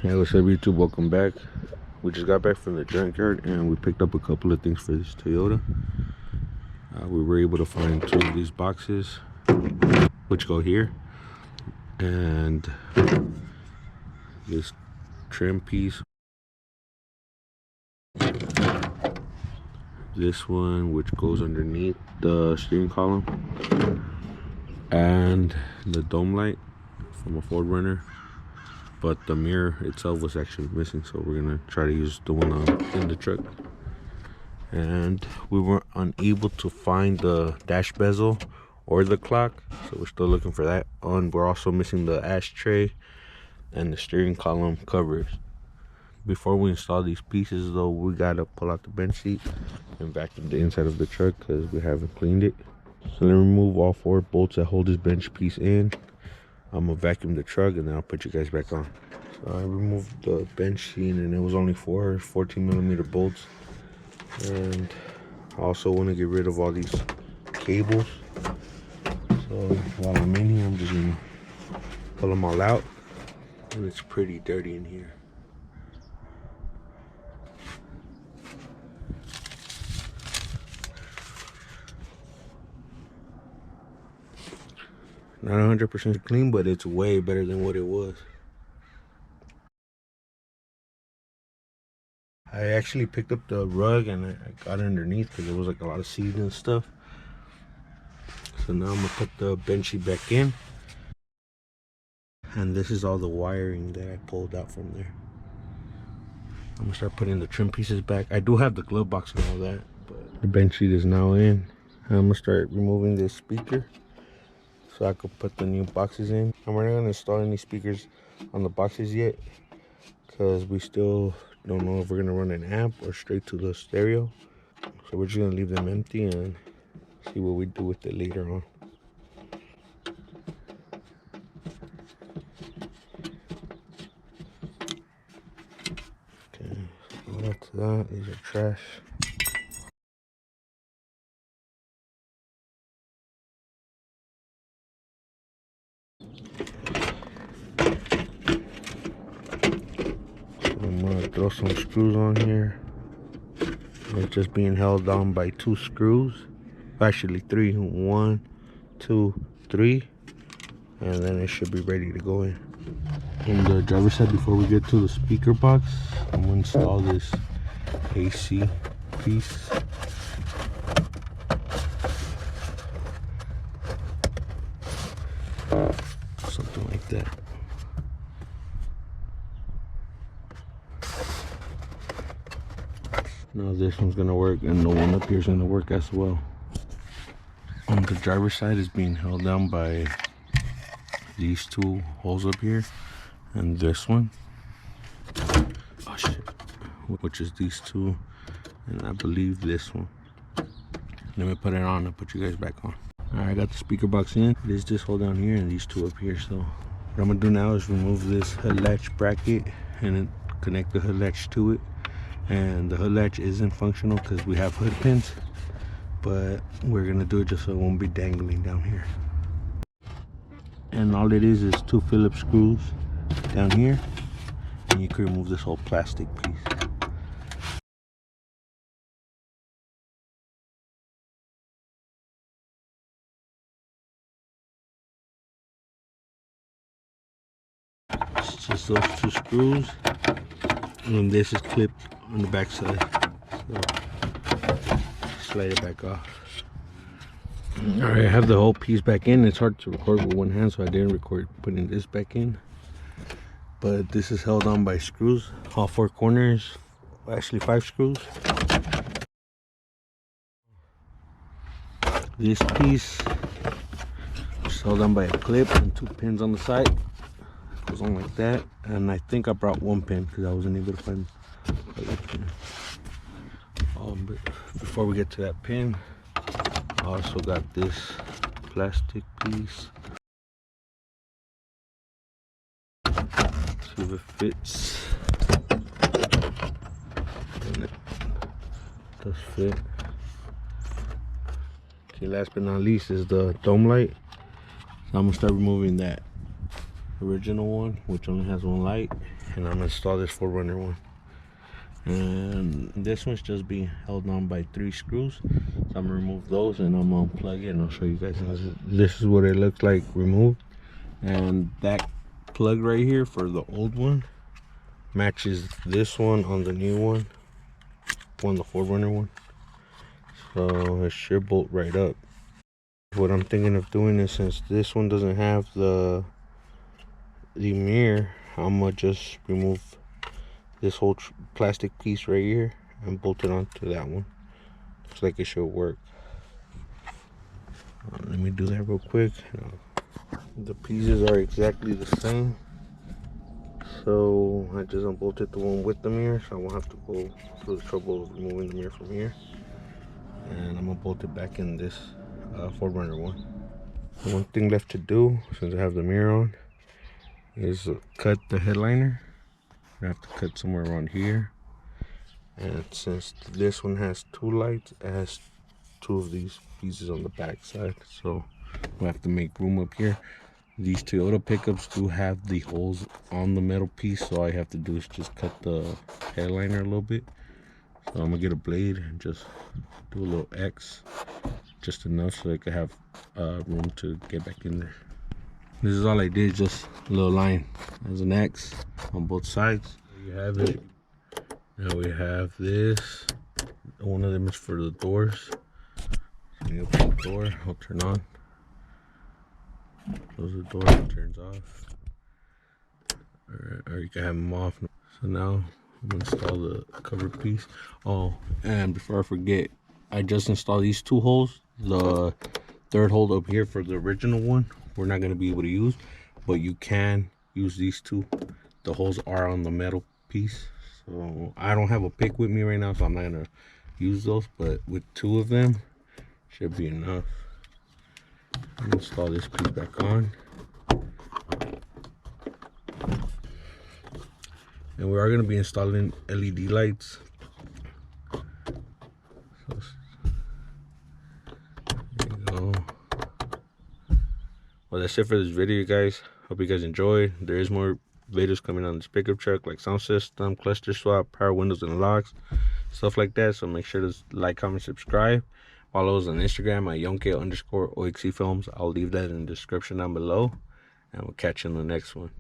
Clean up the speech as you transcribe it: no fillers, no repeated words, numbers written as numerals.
Hey, what's up YouTube? Welcome back. We just got back from the junkyard and we picked up a couple of things for this Toyota. We were able to find 2 of these boxes which go here, and this trim piece, this one which goes underneath the steering column, and the dome light from a 4Runner. But the mirror itself was actually missing, so we're gonna try to use the one in the truck. And we were unable to find the dash bezel or the clock, so we're still looking for that. And we're also missing the ashtray and the steering column covers. Before we install these pieces though, we gotta pull out the bench seat and vacuum the inside of the truck because we haven't cleaned it. So let me remove all 4 bolts that hold this bench piece in. I'm gonna vacuum the truck and then I'll put you guys back on. So I removed the bench seat and it was only 4 14mm bolts. And I also want to get rid of all these cables. So while I'm in here, I'm just gonna pull them all out. And it's pretty dirty in here. Not 100% clean, but it's way better than what it was. I actually picked up the rug and I got underneath because there was like a lot of seeds and stuff. So now I'm gonna put the bench seat back in. And this is all the wiring that I pulled out from there. I'm gonna start putting the trim pieces back. I do have the glove box and all that, but the bench seat is now in. I'm gonna start removing this speaker so I could put the new boxes in. And we're not gonna install any speakers on the boxes yet because we still don't know if we're gonna run an amp or straight to the stereo. So we're just gonna leave them empty and see what we do with it later on. Okay, so after that, these are trash. I'm gonna throw some screws on here. It's just being held down by 2 screws. Actually 3. 1, 2, 3. And then it should be ready to go in. On the driver's side, before we get to the speaker box, I'm gonna install this AC piece. Something like that. Now this one's gonna work and the one up here is gonna work as well. On the driver's side is being held down by these 2 holes up here and this one. Oh shit. Which is these 2 and I believe this one. Let me put it on and put you guys back on. Alright, I got the speaker box in. It is this hole down here and these 2 up here. So what I'm gonna do now is remove this hood latch bracket and then connect the hood latch to it. And the hood latch isn't functional because we have hood pins, but we're gonna do it just so it won't be dangling down here. And all it is 2 Phillips screws down here, and you can remove this whole plastic piece. It's just those 2 screws, and this is clipped on the back side. So slide it back off. All right, I have the whole piece back in. It's hard to record with one hand, so I didn't record putting this back in. But this is held on by screws, all 4 corners, actually 5 screws. This piece is held on by a clip and 2 pins on the side. It goes on like that, and I think I brought 1 pin because I wasn't able to find a pin. But before we get to that pin, I also got this plastic piece. See if it fits. And it does fit. Okay, last but not least is the dome light. So I'm gonna start removing that. original one, which only has one light, and I'm gonna install this 4Runner one. And this one's just being held on by 3 screws, so I'm gonna remove those and I'm gonna plug it and I'll show you guys. This is what it looks like removed, and that plug right here for the old one matches this one on the new one, the 4Runner one, so it should bolt right up. What I'm thinking of doing is, since this one doesn't have the mirror, I'm gonna just remove this whole plastic piece right here and bolt it onto that one. Looks like it should work. Let me do that real quick. The pieces are exactly the same, so I just unbolted the one with the mirror, so I won't have to go through the trouble of removing the mirror from here. And I'm gonna bolt it back in this 4Runner one. The one thing left to do, since I have the mirror on, is cut the headliner. I have to cut somewhere around here, and since this one has 2 lights, it has 2 of these pieces on the back side, so we have to make room up here. These Toyota pickups do have the holes on the metal piece, so all I have to do is just cut the headliner a little bit. So I'm gonna get a blade and just do a little X, just enough so I can have room to get back in there. This is all I did, just a little line as an X on both sides. There you have it. Now we have this. One of them is for the doors. So you open the door, I'll turn on. Close the door, it turns off. Or you can have them off. So now I'm gonna install the cover piece. Oh, and before I forget, I just installed these 2 holes. The 3rd hole up here for the original one, we're not going to be able to use, but you can use these 2. The holes are on the metal piece, so I don't have a pick with me right now, so I'm not going to use those, but with 2 of them should be enough. I'm going to install this piece back on, and we are going to be installing LED lights. Well, that's it for this video, guys. Hope you guys enjoyed. There is more videos coming on this pickup truck, like sound system, cluster swap, power windows and locks, stuff like that. So make sure to like, comment, subscribe. Follow us on Instagram at @youngk_oxcfilms. I'll leave that in the description down below, and we'll catch you in the next one.